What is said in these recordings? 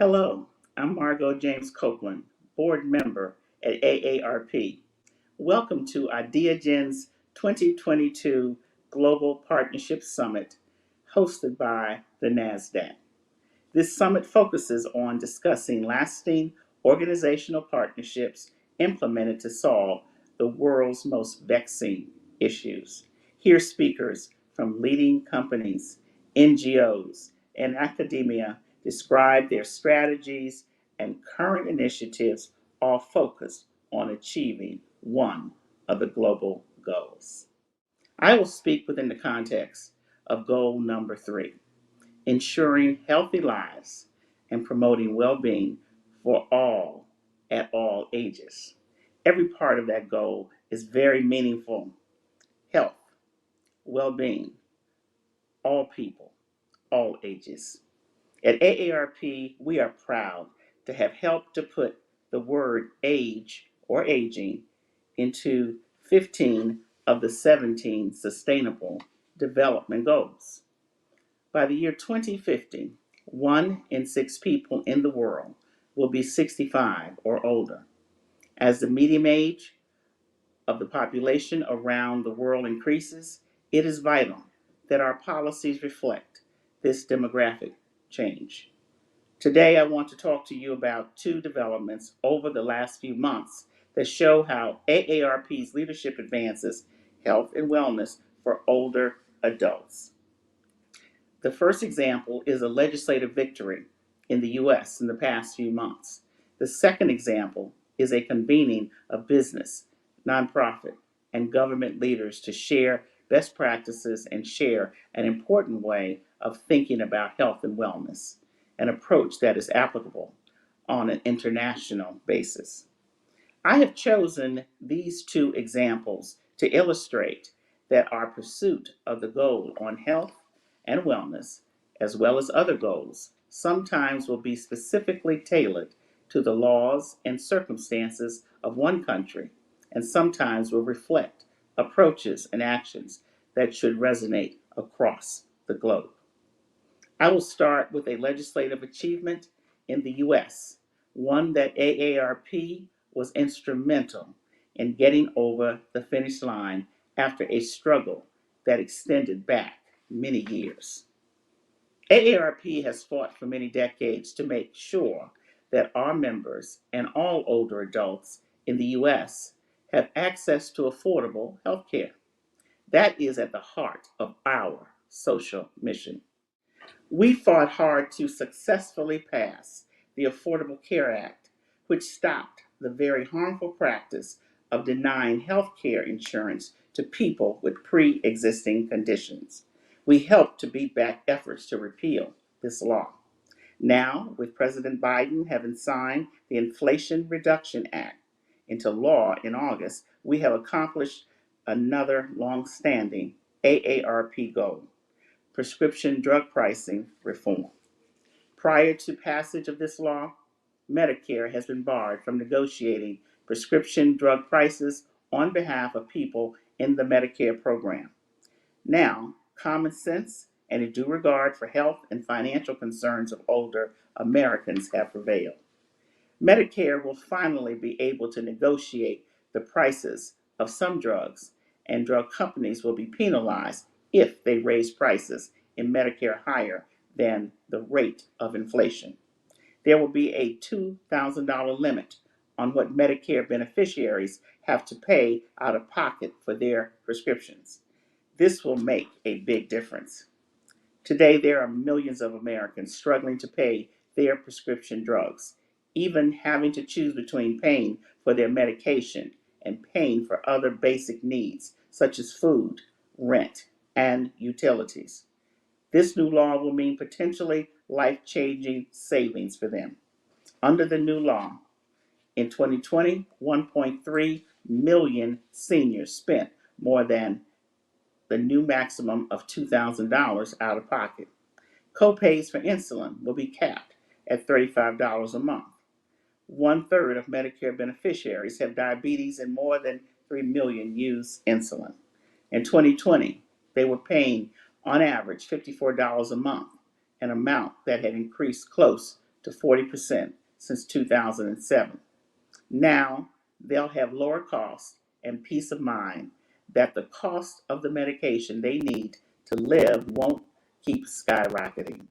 Hello, I'm Margot Copeland, board member at AARP. Welcome to IdeaGen's 2022 Global Partnership Summit, hosted by the NASDAQ. This summit focuses on discussing lasting organizational partnerships implemented to solve the world's most vexing issues. Hear speakers from leading companies, NGOs, and academia describe their strategies and current initiatives, all focused on achieving one of the global goals. I will speak within the context of goal number 3, ensuring healthy lives and promoting well-being for all at all ages. Every part of that goal is very meaningful. Health, well-being, all people, all ages. At AARP, we are proud to have helped to put the word age or aging into 15 of the 17 Sustainable Development Goals. By the year 2050, 1 in 6 people in the world will be 65 or older. As the median age of the population around the world increases, it is vital that our policies reflect this demographic change. Today, I want to talk to you about 2 developments over the last few months that show how AARP's leadership advances health and wellness for older adults. The first example is a legislative victory in the U.S. in the past few months. The second example is a convening of business, nonprofit, and government leaders to share best practices and share an important way of thinking about health and wellness, an approach that is applicable on an international basis. I have chosen these 2 examples to illustrate that our pursuit of the goal on health and wellness, as well as other goals, sometimes will be specifically tailored to the laws and circumstances of one country, and sometimes will reflect approaches and actions that should resonate across the globe. I will start with a legislative achievement in the U.S., one that AARP was instrumental in getting over the finish line after a struggle that extended back many years. AARP has fought for many decades to make sure that our members and all older adults in the U.S. have access to affordable health care. That is at the heart of our social mission. We fought hard to successfully pass the Affordable Care Act, which stopped the very harmful practice of denying health care insurance to people with pre-existing conditions. We helped to beat back efforts to repeal this law. Now, with President Biden having signed the Inflation Reduction Act into law in August, we have accomplished another long-standing AARP goal: prescription drug pricing reform. Prior to passage of this law, Medicare has been barred from negotiating prescription drug prices on behalf of people in the Medicare program. Now, common sense and a due regard for health and financial concerns of older Americans have prevailed. Medicare will finally be able to negotiate the prices of some drugs, and drug companies will be penalized if they raise prices in Medicare higher than the rate of inflation. There will be a $2,000 limit on what Medicare beneficiaries have to pay out of pocket for their prescriptions. This will make a big difference. Today, there are millions of Americans struggling to pay their prescription drugs, even having to choose between paying for their medication and paying for other basic needs, such as food, rent, and utilities. This new law will mean potentially life-changing savings for them. Under the new law, in 2020, 1.3 million seniors spent more than the new maximum of $2,000 out of pocket. Co-pays for insulin will be capped at $35 a month. 1/3 of Medicare beneficiaries have diabetes and more than 3 million use insulin. In 2020, they were paying on average $54 a month, an amount that had increased close to 40% since 2007. Now, they'll have lower costs and peace of mind that the cost of the medication they need to live won't keep skyrocketing.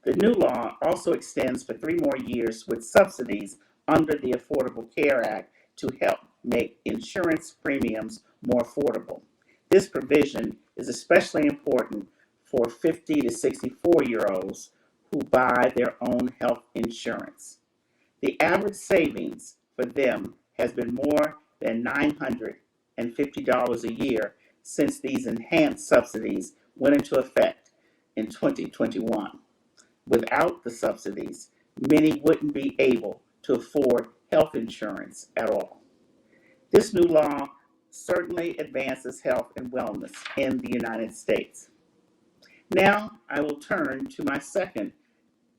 The new law also extends for 3 more years with subsidies under the Affordable Care Act to help make insurance premiums more affordable. This provision is especially important for 50 to 64-year-olds who buy their own health insurance. The average savings for them has been more than $950 a year since these enhanced subsidies went into effect in 2021. Without the subsidies, many wouldn't be able to afford health insurance at all. This new law certainly advances health and wellness in the United States. Now, I will turn to my second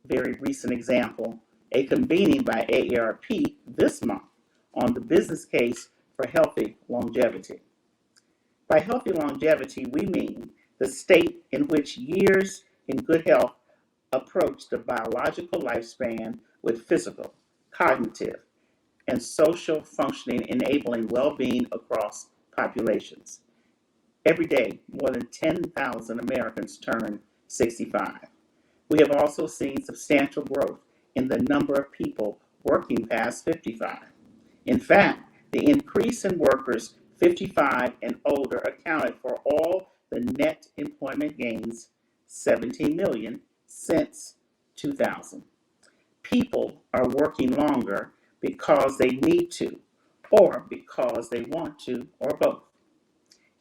very recent example, a convening by AARP this month on the business case for healthy longevity. By healthy longevity, we mean the state in which years in good health approach the biological lifespan with physical, cognitive, and social functioning enabling well-being across populations. Every day, more than 10,000 Americans turn 65. We have also seen substantial growth in the number of people working past 55. In fact, the increase in workers 55 and older accounted for all the net employment gains, 17 million, since 2000. People are working longer because they need to, or because they want to, or both.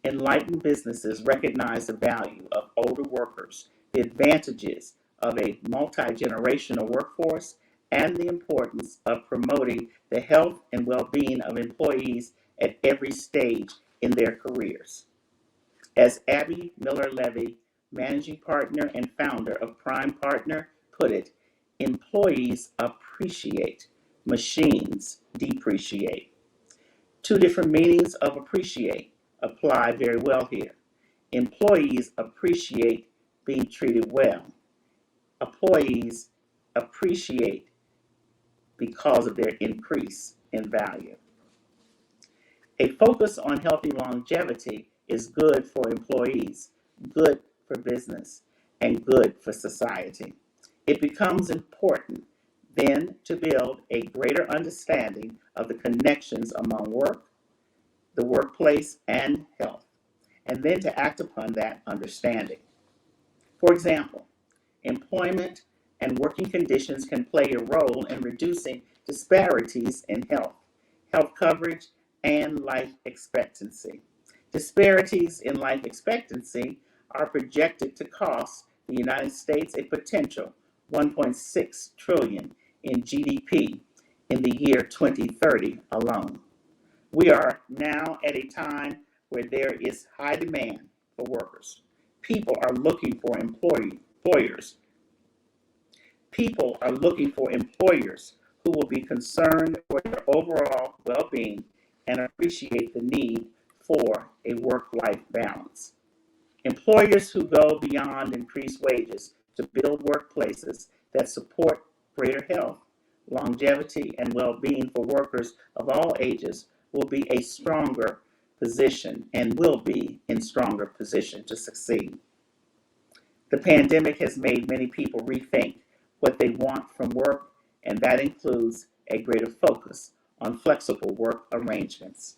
Enlightened businesses recognize the value of older workers, the advantages of a multi-generational workforce, and the importance of promoting the health and well-being of employees at every stage in their careers. As Abby Miller-Levy, managing partner and founder of Prime Partner, put it, employees appreciate, machines depreciate. Two different meanings of appreciate apply very well here. Employees appreciate being treated well. Employees appreciate because of their increase in value. A focus on healthy longevity is good for employees, good for business, and good for society. It becomes important then to build a greater understanding of the connections among work, the workplace, and health, and then to act upon that understanding. For example, employment and working conditions can play a role in reducing disparities in health coverage, and life expectancy. Disparities in life expectancy are projected to cost the United States a potential 1.6 trillion in GDP in the year 2030 alone. We are now at a time where there is high demand for workers. People are looking for employers. People are looking for employers who will be concerned for their overall well-being and appreciate the need for a work-life balance. Employers who go beyond increased wages to build workplaces that support greater health, longevity, and well-being for workers of all ages will be a stronger position and will be in stronger position to succeed. The pandemic has made many people rethink what they want from work, and that includes a greater focus on flexible work arrangements.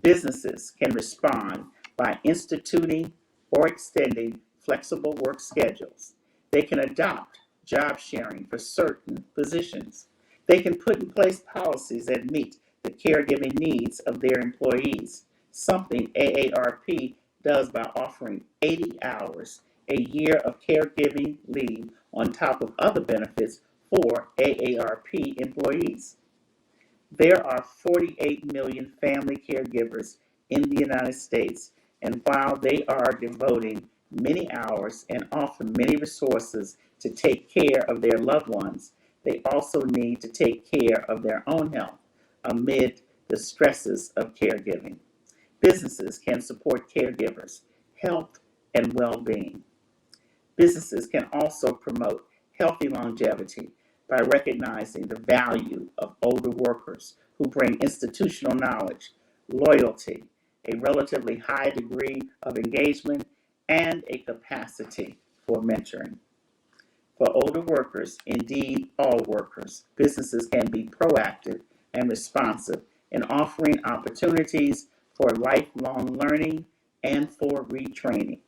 Businesses can respond by instituting or extending flexible work schedules. They can adopt job sharing for certain positions. They can put in place policies that meet the caregiving needs of their employees, something AARP does by offering 80 hours a year of caregiving leave on top of other benefits for AARP employees. There are 48 million family caregivers in the United States, and while they are devoting many hours and often many resources to take care of their loved ones, they also need to take care of their own health amid the stresses of caregiving. Businesses can support caregivers' health and well-being. Businesses can also promote healthy longevity by recognizing the value of older workers who bring institutional knowledge, loyalty, a relatively high degree of engagement, and a capacity for mentoring. For older workers, indeed all workers, businesses can be proactive and responsive in offering opportunities for lifelong learning and for retraining.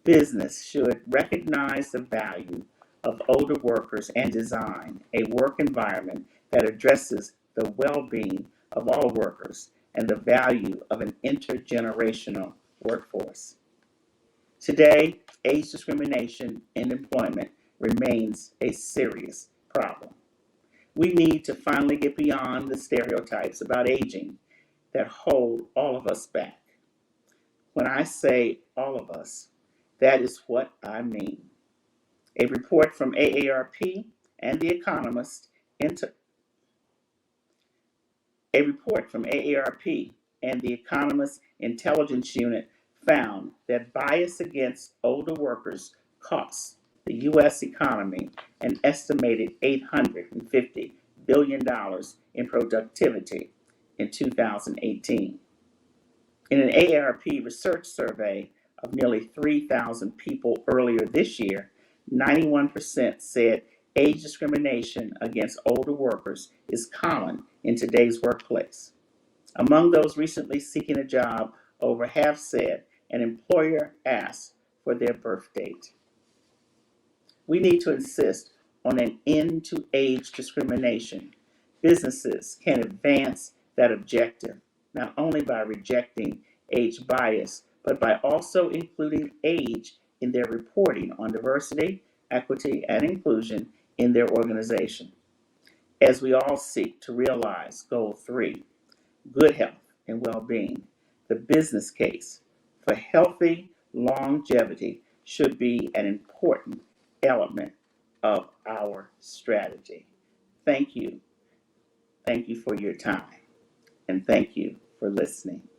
Business should recognize the value of older workers and design a work environment that addresses the well-being of all workers and the value of an intergenerational workforce. Today, age discrimination in employment remains a serious problem. We need to finally get beyond the stereotypes about aging that hold all of us back. When I say all of us, that is what I mean. A report from AARP and The Economist into A report from AARP and The Economist Intelligence Unit found that bias against older workers costs the U.S. economy an estimated $850 billion in productivity in 2018. In an AARP research survey of nearly 3,000 people earlier this year, 91% said age discrimination against older workers is common in today's workplace. Among those recently seeking a job, over half said an employer asked for their birth date. We need to insist on an end to age discrimination. Businesses can advance that objective not only by rejecting age bias, but by also including age in their reporting on diversity, equity, and inclusion in their organization. As we all seek to realize Goal 3, good health and well-being, the business case for healthy longevity should be an important element of our strategy. Thank you. Thank you for your time, and thank you for listening.